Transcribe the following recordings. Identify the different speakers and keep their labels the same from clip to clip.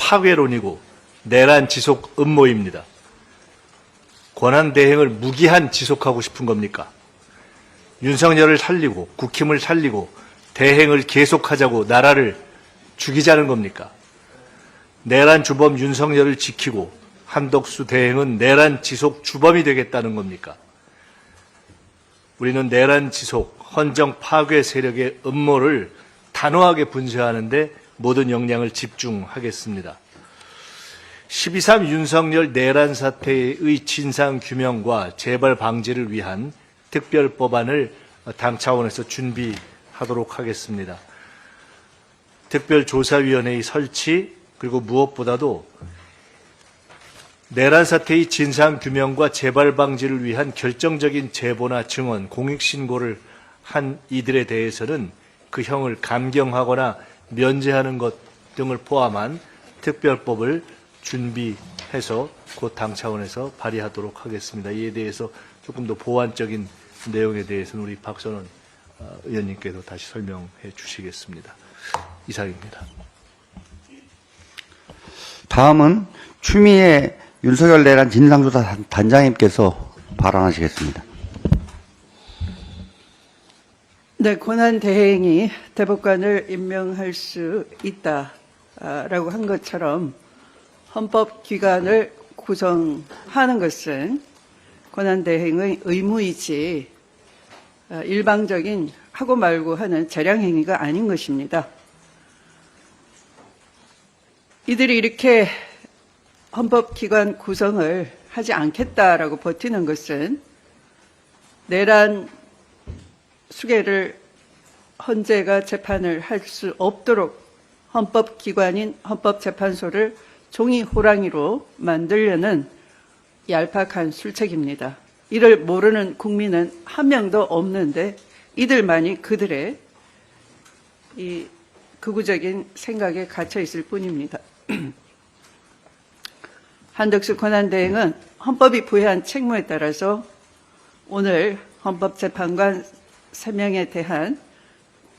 Speaker 1: 파괴론이고 내란 지속 음모입니다. 권한 대행을 무기한 지속하고 싶은 겁니까? 윤석열을 살리고 국힘을 살리고 대행을 계속하자고 나라를 죽이자는 겁니까? 내란 주범 윤석열을 지키고 한덕수 대행은 내란 지속 주범이 되겠다는 겁니까? 우리는 내란 지속, 헌정 파괴 세력의 음모를 단호하게 분쇄하는데 모든 역량을 집중하겠습니다. 12.3 윤석열 내란 사태의 진상 규명과 재발 방지를 위한 특별법안을 당 차원에서 준비하도록 하겠습니다. 특별조사위원회의 설치, 그리고 무엇보다도 내란 사태의 진상 규명과 재발 방지를 위한 결정적인 제보나 증언, 공익신고를 한 이들에 대해서는 그 형을 감경하거나 면제하는 것 등을 포함한 특별법을 준비해서 곧 당 차원에서 발의하도록 하겠습니다. 이에 대해서 조금 더 보완적인 내용에 대해서는 우리 박선원 의원님께서 다시 설명해 주시겠습니다. 이상입니다.
Speaker 2: 다음은 추미애 윤석열 내란 진상조사 단장님께서 발언하시겠습니다.
Speaker 3: 네, 권한대행이 대법관을 임명할 수 있다라고 한 것처럼 헌법기관을 구성하는 것은 권한대행의 의무이지 일방적인 하고 말고 하는 재량행위가 아닌 것입니다. 이들이 이렇게 헌법기관 구성을 하지 않겠다라고 버티는 것은 내란 수계를 헌재가 재판을 할 수 없도록 헌법기관인 헌법재판소를 종이 호랑이로 만들려는 얄팍한 술책입니다. 이를 모르는 국민은 한 명도 없는데 이들만이 그들의 이 극우적인 생각에 갇혀 있을 뿐입니다. 한덕수 권한대행은 헌법이 부여한 책무에 따라서 오늘 헌법재판관 3명에 대한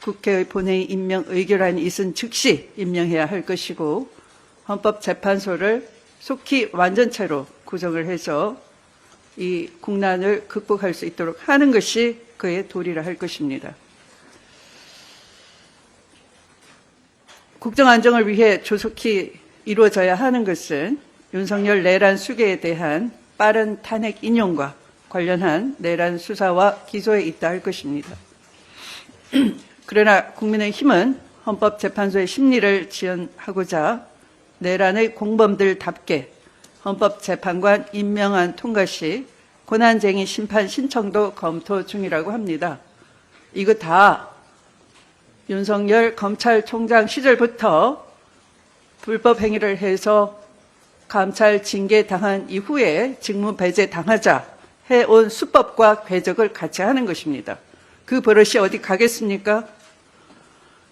Speaker 3: 국회의 본회의 임명 의결안이 있은 즉시 임명해야 할 것이고 헌법재판소를 속히 완전체로 구성을 해서 이 국난을 극복할 수 있도록 하는 것이 그의 도리라 할 것입니다. 국정 안정을 위해 조속히 이루어져야 하는 것은 윤석열 내란 수계에 대한 빠른 탄핵 인용과 관련한 내란 수사와 기소에 있다 할 것입니다. 그러나 국민의힘은 헌법재판소의 심리를 지연하고자 내란의 공범들답게 헌법재판관 임명안 통과 시 권한쟁의 심판 신청도 검토 중이라고 합니다. 이거 다 윤석열 검찰총장 시절부터 불법 행위를 해서 감찰 징계 당한 이후에 직무 배제 당하자 해온 수법과 궤적을 같이 하는 것입니다. 그 버릇이 어디 가겠습니까?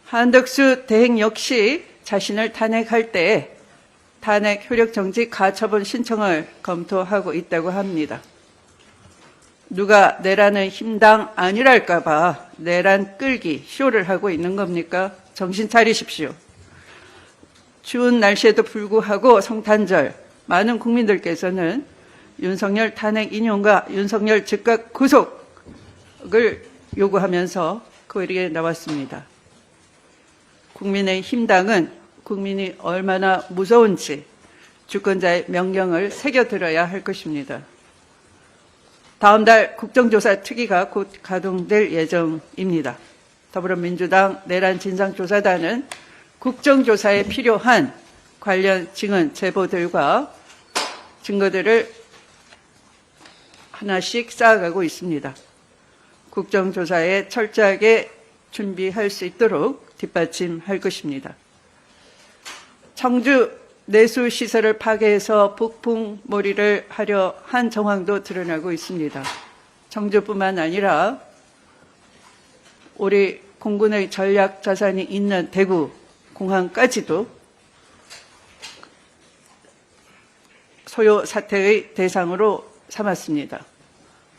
Speaker 3: 한덕수 대행 역시 자신을 탄핵할 때 탄핵 효력정지 가처분 신청을 검토하고 있다고 합니다. 누가 내란의 힘당 아니랄까 봐 내란 끌기 쇼를 하고 있는 겁니까? 정신 차리십시오. 추운 날씨에도 불구하고 성탄절 많은 국민들께서는 윤석열 탄핵 인용과 윤석열 즉각 구속을 요구하면서 거리에 나왔습니다. 국민의힘당은 국민이 얼마나 무서운지 주권자의 명령을 새겨들어야 할 것입니다. 다음 달 국정조사 특위가 곧 가동될 예정입니다. 더불어민주당 내란 진상조사단은 국정조사에 필요한 관련 증언, 제보들과 증거들을 하나씩 쌓아가고 있습니다. 국정조사에 철저하게 준비할 수 있도록 뒷받침할 것입니다. 청주 내수시설을 파괴해서 폭풍몰이를 하려 한 정황도 드러나고 있습니다. 청주뿐만 아니라 우리 공군의 전략 자산이 있는 대구 공항까지도 소요 사태의 대상으로 삼았습니다.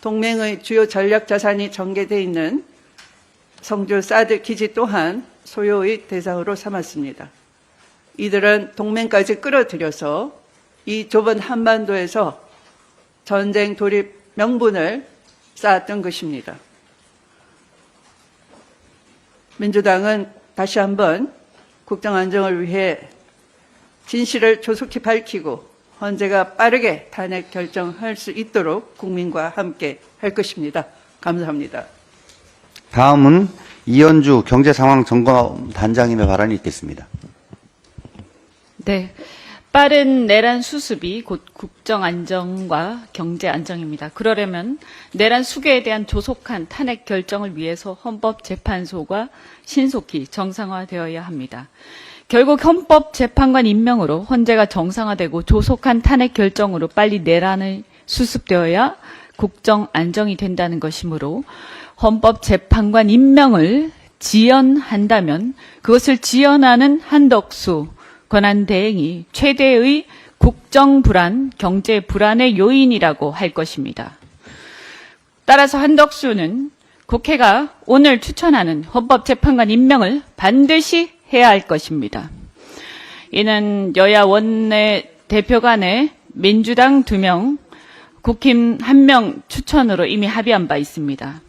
Speaker 3: 동맹의 주요 전략 자산이 전개되어 있는 성주 사드 기지 또한 소요의 대상으로 삼았습니다. 이들은 동맹까지 끌어들여서 이 좁은 한반도에서 전쟁 돌입 명분을 쌓았던 것입니다. 민주당은 다시 한번 국정 안정을 위해 진실을 조속히 밝히고 헌재가 빠르게 탄핵 결정할 수 있도록 국민과 함께 할 것입니다. 감사합니다.
Speaker 2: 다음은 이현주 경제상황점검단장님의 발언이 있겠습니다.
Speaker 4: 네. 빠른 내란 수습이 곧 국정 안정과 경제 안정입니다. 그러려면 내란 수괴에 대한 조속한 탄핵 결정을 위해서 헌법재판소가 신속히 정상화되어야 합니다. 결국 헌법재판관 임명으로 헌재가 정상화되고 조속한 탄핵 결정으로 빨리 내란이 수습되어야 국정 안정이 된다는 것이므로 헌법재판관 임명을 지연한다면 그것을 지연하는 한덕수 권한대행이 최대의 국정불안, 경제불안의 요인이라고 할 것입니다. 따라서 한덕수는 국회가 오늘 추천하는 헌법재판관 임명을 반드시 해야 할 것입니다. 이는 여야 원내 대표 간에 민주당 2명, 국힘 1명 추천으로 이미 합의한 바 있습니다.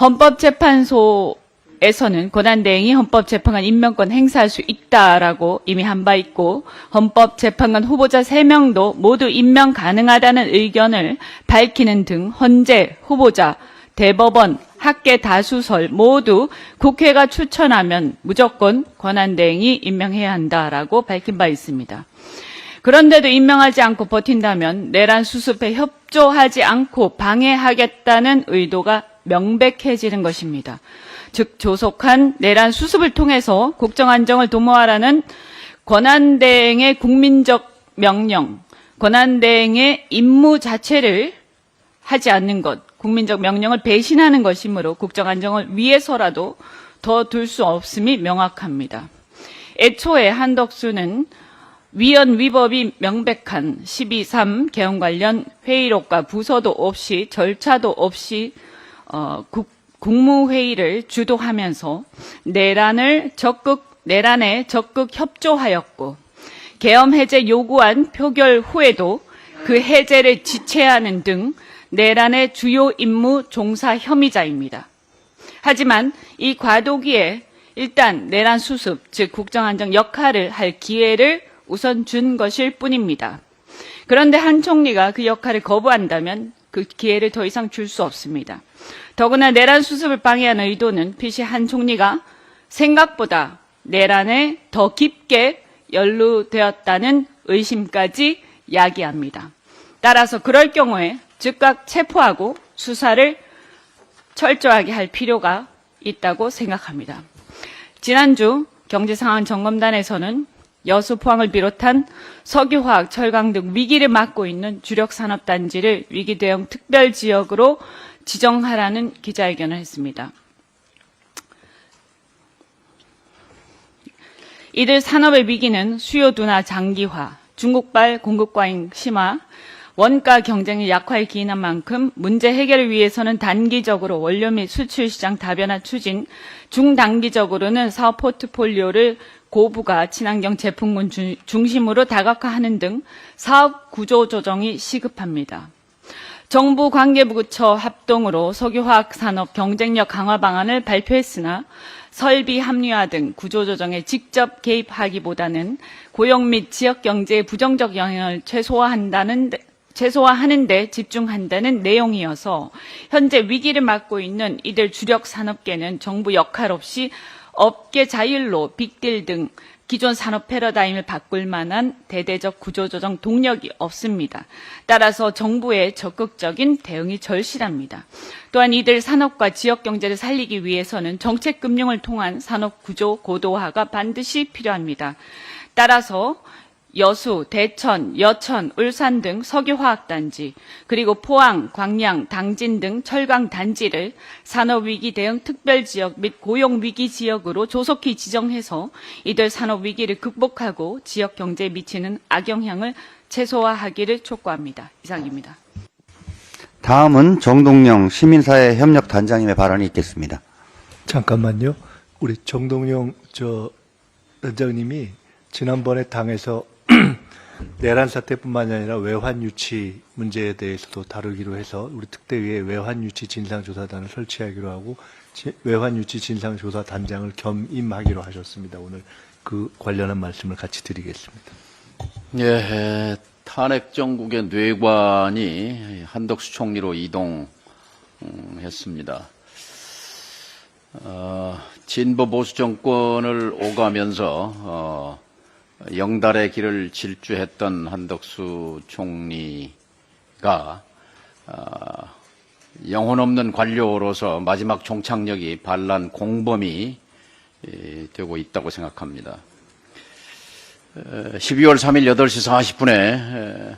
Speaker 4: 헌법재판소에서는 권한대행이 헌법재판관 임명권 행사할 수 있다라고 이미 한 바 있고 헌법재판관 후보자 3명도 모두 임명 가능하다는 의견을 밝히는 등 헌재, 후보자, 대법원, 학계 다수설 모두 국회가 추천하면 무조건 권한대행이 임명해야 한다라고 밝힌 바 있습니다. 그런데도 임명하지 않고 버틴다면 내란 수습에 협조하지 않고 방해하겠다는 의도가 명백해지는 것입니다. 즉 조속한 내란 수습을 통해서 국정 안정을 도모하라는 권한대행의 국민적 명령, 권한대행의 임무 자체를 하지 않는 것, 국민적 명령을 배신하는 것이므로 국정 안정을 위해서라도 더 둘 수 없음이 명확합니다. 애초에 한덕수는 위헌 위법이 명백한 12.3 개헌 관련 회의록과 부서도 없이 절차도 없이 국무회의를 주도하면서 내란에 적극 협조하였고 계엄 해제 요구안 표결 후에도 그 해제를 지체하는 등 내란의 주요 임무 종사 혐의자입니다. 하지만 이 과도기에 일단 내란 수습, 즉 국정안정 역할을 할 기회를 우선 준 것일 뿐입니다. 그런데 한 총리가 그 역할을 거부한다면 그 기회를 더 이상 줄 수 없습니다. 더구나 내란 수습을 방해한 의도는 PC 한 총리가 생각보다 내란에 더 깊게 연루되었다는 의심까지 야기합니다. 따라서 그럴 경우에 즉각 체포하고 수사를 철저하게 할 필요가 있다고 생각합니다. 지난주 경제상황점검단에서는 여수 포항을 비롯한 석유화학, 철강 등 위기를 맞고 있는 주력 산업단지를 위기 대응 특별지역으로 지정하라는 기자회견을 했습니다. 이들 산업의 위기는 수요 둔화 장기화, 중국발 공급 과잉 심화, 원가 경쟁력 약화에 기인한 만큼 문제 해결을 위해서는 단기적으로 원료 및 수출 시장 다변화 추진, 중단기적으로는 사업 포트폴리오를 고부가 친환경 제품군 중심으로 다각화하는 등 사업 구조 조정이 시급합니다. 정부 관계부처 합동으로 석유화학 산업 경쟁력 강화 방안을 발표했으나 설비 합리화 등 구조 조정에 직접 개입하기보다는 고용 및 지역 경제의 부정적 영향을 최소화하는 데 집중한다는 내용이어서 현재 위기를 맞고 있는 이들 주력 산업계는 정부 역할 없이 업계 자율로 빅딜 등 기존 산업 패러다임을 바꿀 만한 대대적 구조조정 동력이 없습니다. 따라서 정부의 적극적인 대응이 절실합니다. 또한 이들 산업과 지역 경제를 살리기 위해서는 정책 금융을 통한 산업 구조 고도화가 반드시 필요합니다. 따라서 여수, 대천, 여천, 울산 등 석유화학단지, 그리고 포항, 광양, 당진 등 철강단지를 산업위기 대응 특별지역 및 고용위기 지역으로 조속히 지정해서 이들 산업위기를 극복하고 지역 경제에 미치는 악영향을 최소화하기를 촉구합니다. 이상입니다.
Speaker 2: 다음은 정동영 시민사회협력단장님의 발언이 있겠습니다.
Speaker 1: 잠깐만요. 우리 정동영 단장님이 지난번에 당에서 내란 사태뿐만이 아니라 외환 유치 문제에 대해서도 다루기로 해서 우리 특대위에 외환 유치 진상조사단을 설치하기로 하고 외환 유치 진상조사단장을 겸임하기로 하셨습니다. 오늘 그 관련한 말씀을 같이 드리겠습니다.
Speaker 5: 예, 탄핵 정국의 뇌관이 한덕수 총리로 이동했습니다. 진보 보수 정권을 오가면서 영달의 길을 질주했던 한덕수 총리가 영혼 없는 관료로서 마지막 종착역이 반란 공범이 되고 있다고 생각합니다. 12월 3일 8시 40분에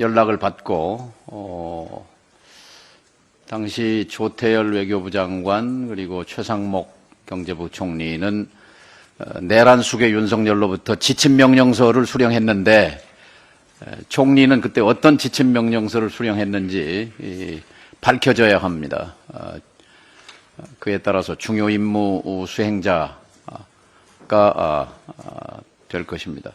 Speaker 5: 연락을 받고 당시 조태열 외교부 장관 그리고 최상목 경제부 총리는 내란 수괴 윤석열로부터 지침명령서를 수령했는데 총리는 그때 어떤 지침명령서를 수령했는지 밝혀져야 합니다. 그에 따라서 중요 임무 수행자가 될 것입니다.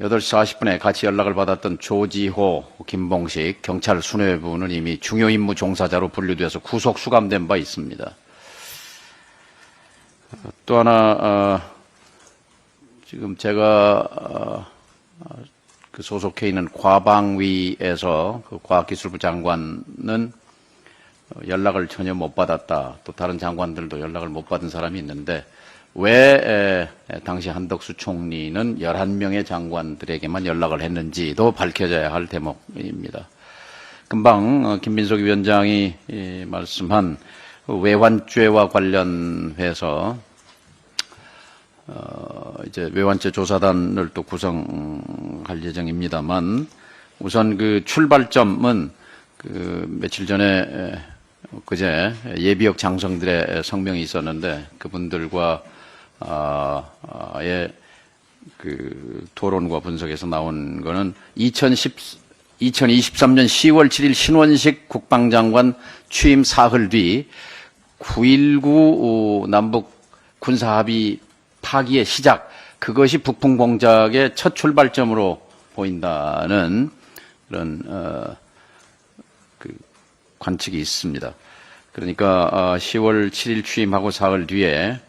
Speaker 5: 8시 40분에 같이 연락을 받았던 조지호, 김봉식 경찰 수뇌부는 이미 중요 임무 종사자로 분류되어서 구속 수감된 바 있습니다. 또 하나 지금 제가 그 소속해 있는 과방위에서 그 과학기술부 장관은 연락을 전혀 못 받았다. 또 다른 장관들도 연락을 못 받은 사람이 있는데 왜 당시 한덕수 총리는 11명의 장관들에게만 연락을 했는지도 밝혀져야 할 대목입니다. 금방 김민석 위원장이 말씀한 외환죄와 관련해서 이제 외환죄 조사단을 또 구성할 예정입니다만 우선 그 출발점은 그 며칠 전에 그제 예비역 장성들의 성명이 있었는데 그분들과 그 토론과 분석에서 나온 거는 2023년 10월 7일 신원식 국방장관 취임 사흘 뒤 9.19 남북 군사합의 파기의 시작, 그것이 북풍 공작의 첫 출발점으로 보인다는 그런 그 관측이 있습니다. 그러니까 10월 7일 취임하고 사흘 뒤에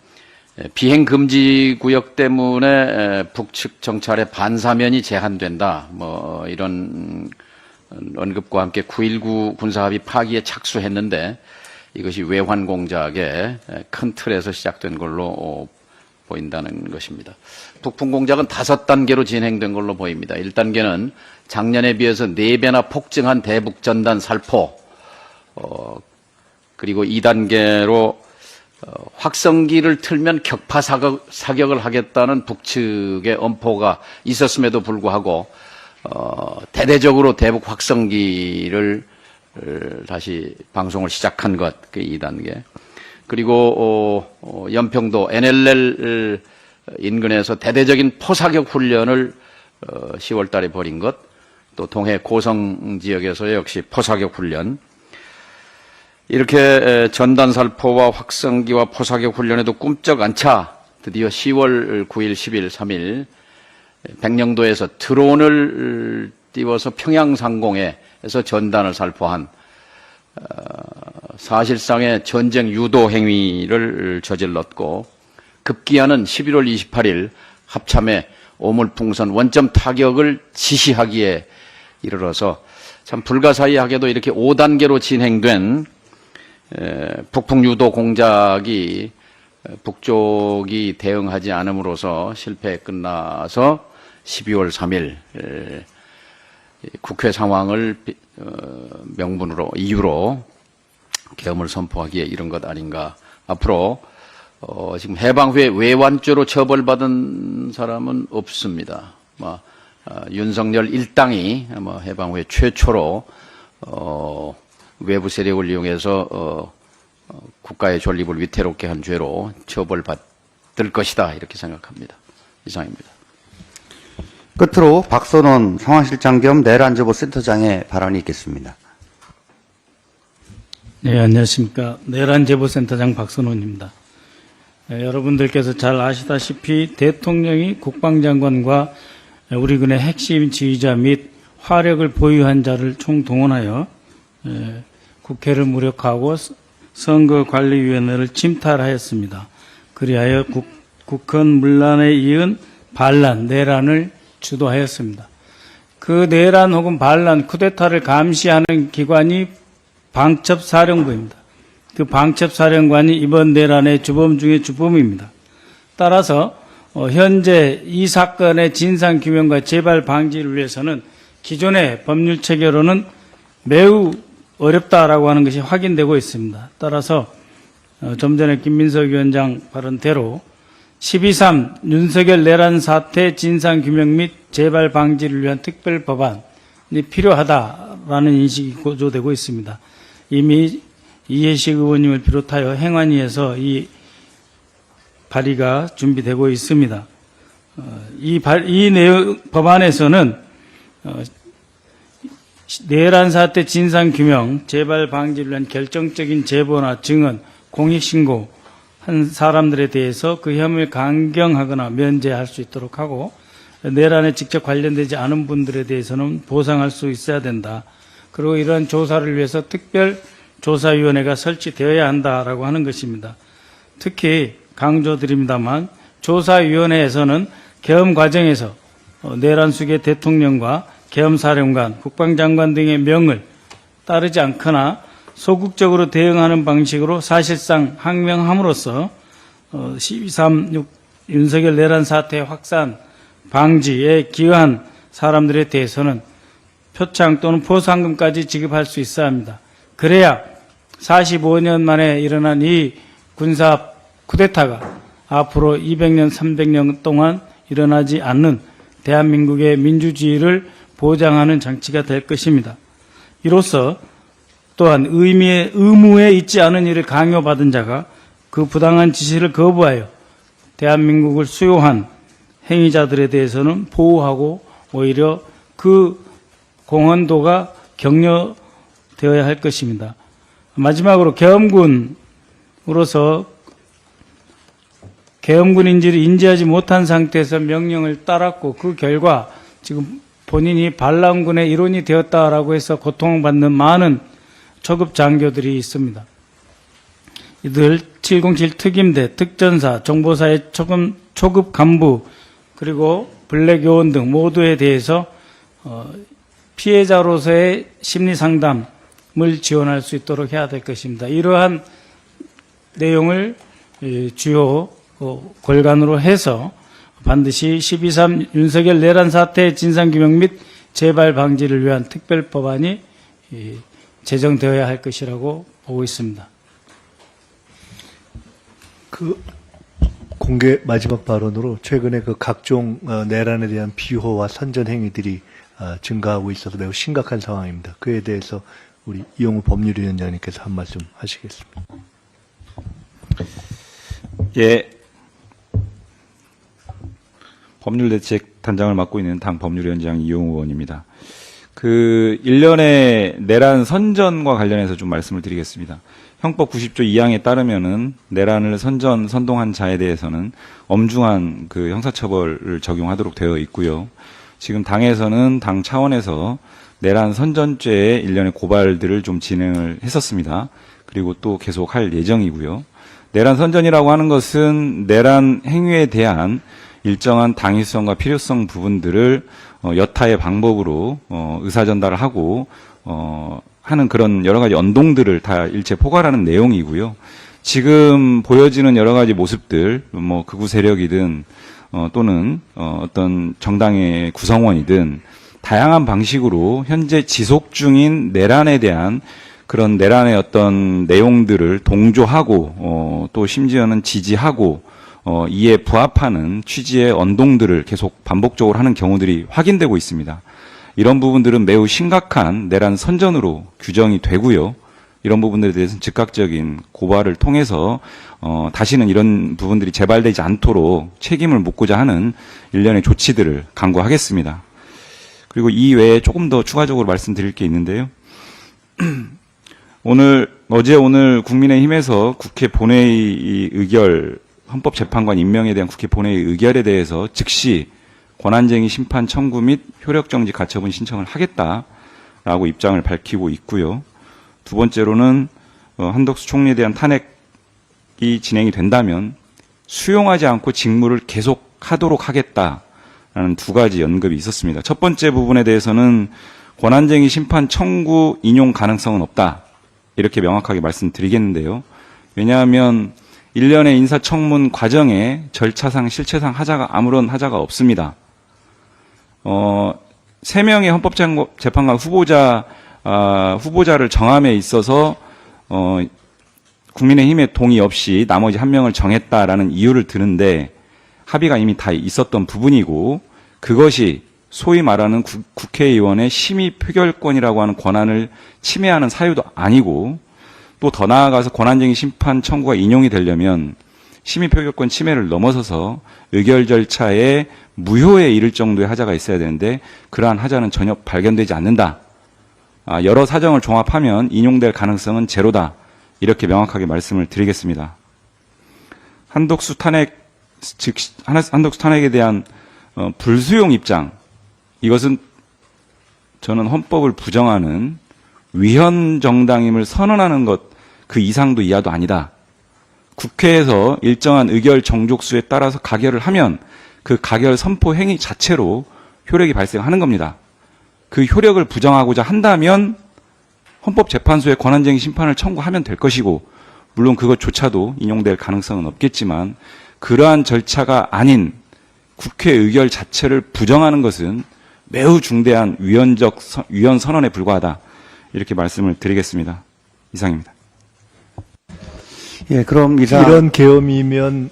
Speaker 5: 비행 금지 구역 때문에 북측 정찰의 반사면이 제한된다. 뭐 이런 언급과 함께 9.19 군사합의 파기에 착수했는데 이것이 외환 공작의 큰 틀에서 시작된 걸로 보인다는 것입니다. 북풍 공작은 5단계로 진행된 걸로 보입니다. 1단계는 작년에 비해서 4배나 폭증한 대북 전단 살포, 그리고 2단계로 확성기를 틀면 격파 사격을 하겠다는 북측의 엄포가 있었음에도 불구하고 대대적으로 대북 확성기를 다시 방송을 시작한 것, 그 2단계. 그리고 연평도 NLL 인근에서 대대적인 포사격 훈련을 10월 달에 벌인 것, 또 동해 고성 지역에서 역시 포사격 훈련. 이렇게 전단 살포와 확성기와 포사격 훈련에도 꿈쩍 안 차 드디어 10월 9일, 10일, 3일 백령도에서 드론을 띄워서 평양 상공에서 전단을 살포한 사실상의 전쟁 유도 행위를 저질렀고, 급기야는 11월 28일 합참에 오물풍선 원점 타격을 지시하기에 이르러서 참 불가사의하게도 이렇게 5단계로 진행된 북풍 유도 공작이 북쪽이 대응하지 않음으로써 실패에 끝나서 12월 3일 국회 상황을 명분으로 이유로 계엄을 선포하기에 이른 것 아닌가. 앞으로 지금 해방 후에 외환죄로 처벌받은 사람은 없습니다. 윤석열 일당이 해방 후에 최초로 외부 세력을 이용해서 국가의 존립을 위태롭게 한 죄로 처벌받을 것이다, 이렇게 생각합니다. 이상입니다.
Speaker 2: 끝으로 박선원 상황실장 겸 내란제보센터장의 발언이 있겠습니다.
Speaker 6: 네, 안녕하십니까. 내란제보센터장 박선원입니다. 여러분들께서 잘 아시다시피 대통령이 국방장관과 우리 군의 핵심 지휘자 및 화력을 보유한 자를 총동원하여 국회를 무력화하고 선거관리위원회를 침탈하였습니다. 그리하여 국헌 문란에 이은 반란, 내란을 주도하였습니다. 그 내란 혹은 반란, 쿠데타를 감시하는 기관이 방첩사령부입니다. 그 방첩사령관이 이번 내란의 주범 중에 주범입니다. 따라서 현재 이 사건의 진상규명과 재발 방지를 위해서는 기존의 법률 체계로는 매우 어렵다라고 하는 것이 확인되고 있습니다. 따라서 좀 전에 김민석 위원장 발언대로 12.3 윤석열 내란 사태 진상규명 및 재발 방지를 위한 특별 법안이 필요하다라는 인식이 고조되고 있습니다. 이미 이해식 의원님을 비롯하여 행안위에서 이 발의가 준비되고 있습니다. 이 내용 법안에서는 내란 사태 진상규명, 재발 방지를 위한 결정적인 제보나 증언, 공익신고 한 사람들에 대해서 그 혐의를 강경하거나 면제할 수 있도록 하고 내란에 직접 관련되지 않은 분들에 대해서는 보상할 수 있어야 된다. 그리고 이러한 조사를 위해서 특별 조사위원회가 설치되어야 한다라고 하는 것입니다. 특히 강조드립니다만 조사위원회에서는 계엄 과정에서 내란 수계 대통령과 계엄사령관, 국방장관 등의 명을 따르지 않거나 소극적으로 대응하는 방식으로 사실상 항명함으로써 12.3 윤석열 내란 사태 확산 방지에 기여한 사람들에 대해서는 표창 또는 포상금까지 지급할 수 있어야 합니다. 그래야 45년 만에 일어난 이 군사 쿠데타가 앞으로 200년, 300년 동안 일어나지 않는 대한민국의 민주주의를 보장하는 장치가 될 것입니다. 이로써 또한 의무에 있지 않은 일을 강요받은 자가 그 부당한 지시를 거부하여 대한민국을 수용한 행위자들에 대해서는 보호하고 오히려 그 공헌도가 격려되어야 할 것입니다. 마지막으로 계엄군으로서 계엄군인지를 인지하지 못한 상태에서 명령을 따랐고 그 결과 지금 본인이 반란군의 일원이 되었다라고 해서 고통받는 많은 초급 장교들이 있습니다. 이들 707 특임대, 특전사, 정보사의 초급 간부 그리고 블랙요원 등 모두에 대해서 피해자로서의 심리상담을 지원할 수 있도록 해야 될 것입니다. 이러한 내용을 주요 골간으로 해서 반드시 12.3 윤석열 내란 사태 진상규명 및 재발 방지를 위한 특별법안이 제정되어야 할 것이라고 보고 있습니다.
Speaker 1: 그 공개 마지막 발언으로 최근에 그 각종 내란에 대한 비호와 선전 행위들이 증가하고 있어서 매우 심각한 상황입니다. 그에 대해서 우리 이용우 법률위원장님께서 한 말씀 하시겠습니다.
Speaker 7: 예. 법률대책단장을 맡고 있는 당 법률위원장 이용우 의원입니다. 일련의 내란 선전과 관련해서 좀 말씀을 드리겠습니다. 형법 90조 2항에 따르면은 내란을 선동한 자에 대해서는 엄중한 그 형사처벌을 적용하도록 되어 있고요. 지금 당에서는 당 차원에서 내란 선전죄의 일련의 고발들을 좀 진행을 했었습니다. 그리고 또 계속 할 예정이고요. 내란 선전이라고 하는 것은 내란 행위에 대한 일정한 당위성과 필요성 부분들을 여타의 방법으로 의사전달을 하고 하는 그런 여러 가지 언동들을 다 일체 포괄하는 내용이고요. 지금 보여지는 여러 가지 모습들, 극우 세력이든 또는 어떤 정당의 구성원이든 다양한 방식으로 현재 지속 중인 내란에 대한 그런 내란의 어떤 내용들을 동조하고 또 심지어는 지지하고 이에 부합하는 취지의 언동들을 계속 반복적으로 하는 경우들이 확인되고 있습니다. 이런 부분들은 매우 심각한 내란 선전으로 규정이 되고요. 이런 부분들에 대해서는 즉각적인 고발을 통해서 다시는 이런 부분들이 재발되지 않도록 책임을 묻고자 하는 일련의 조치들을 강구하겠습니다. 그리고 이 외에 조금 더 추가적으로 말씀드릴 게 있는데요. 어제 오늘 국민의힘에서 국회 본회의 의결 헌법재판관 임명에 대한 국회 본회의 의결에 대해서 즉시 권한쟁의 심판 청구 및 효력정지 가처분 신청을 하겠다라고 입장을 밝히고 있고요. 두 번째로는 한덕수 총리에 대한 탄핵이 진행이 된다면 수용하지 않고 직무를 계속하도록 하겠다라는 두 가지 언급이 있었습니다. 첫 번째 부분에 대해서는 권한쟁의 심판 청구 인용 가능성은 없다. 이렇게 명확하게 말씀드리겠는데요. 왜냐하면 일련의 인사청문 과정에 절차상 실체상 아무런 하자가 없습니다. 3명의 헌법재판관 후보자를 정함에 있어서 국민의힘의 동의 없이 나머지 1명을 정했다라는 이유를 드는데 합의가 이미 다 있었던 부분이고 그것이 소위 말하는 국회의원의 심의 표결권이라고 하는 권한을 침해하는 사유도 아니고 또 더 나아가서 권한쟁의 심판 청구가 인용이 되려면 심의 표결권 침해를 넘어서서 의결 절차에 무효에 이를 정도의 하자가 있어야 되는데 그러한 하자는 전혀 발견되지 않는다. 여러 사정을 종합하면 인용될 가능성은 제로다. 이렇게 명확하게 말씀을 드리겠습니다. 한덕수 탄핵에 대한 불수용 입장, 이것은 저는 헌법을 부정하는 위헌 정당임을 선언하는 것 그 이상도 이하도 아니다. 국회에서 일정한 의결 정족수에 따라서 가결을 하면 그 가결 선포 행위 자체로 효력이 발생하는 겁니다. 그 효력을 부정하고자 한다면 헌법재판소에 권한쟁의 심판을 청구하면 될 것이고 물론 그것조차도 인용될 가능성은 없겠지만 그러한 절차가 아닌 국회 의결 자체를 부정하는 것은 매우 중대한 위헌 선언에 불과하다. 이렇게 말씀을 드리겠습니다. 이상입니다.
Speaker 2: 예, 그럼 이상
Speaker 1: 이런 계엄이면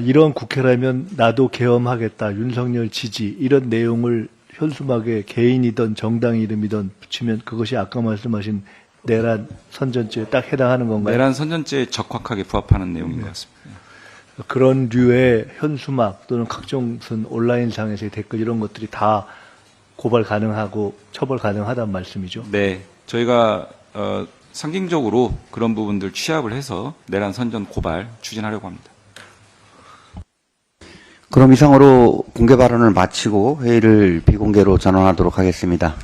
Speaker 1: 이런 국회라면 나도 계엄하겠다. 윤석열 지지 이런 내용을 현수막에 개인이든 정당 이름이든 붙이면 그것이 아까 말씀하신 내란 선전죄에 딱 해당하는 건가요?
Speaker 7: 내란 선전죄에 적확하게 부합하는 내용인 것 같습니다.
Speaker 1: 그런 류의 현수막 또는 각종 무슨 온라인상에서의 댓글 이런 것들이 다 고발 가능하고 처벌 가능하다는 말씀이죠?
Speaker 7: 네, 저희가 상징적으로 그런 부분들 취합을 해서 내란 선전 고발 추진하려고 합니다.
Speaker 2: 그럼 이상으로 공개 발언을 마치고 회의를 비공개로 전환하도록 하겠습니다.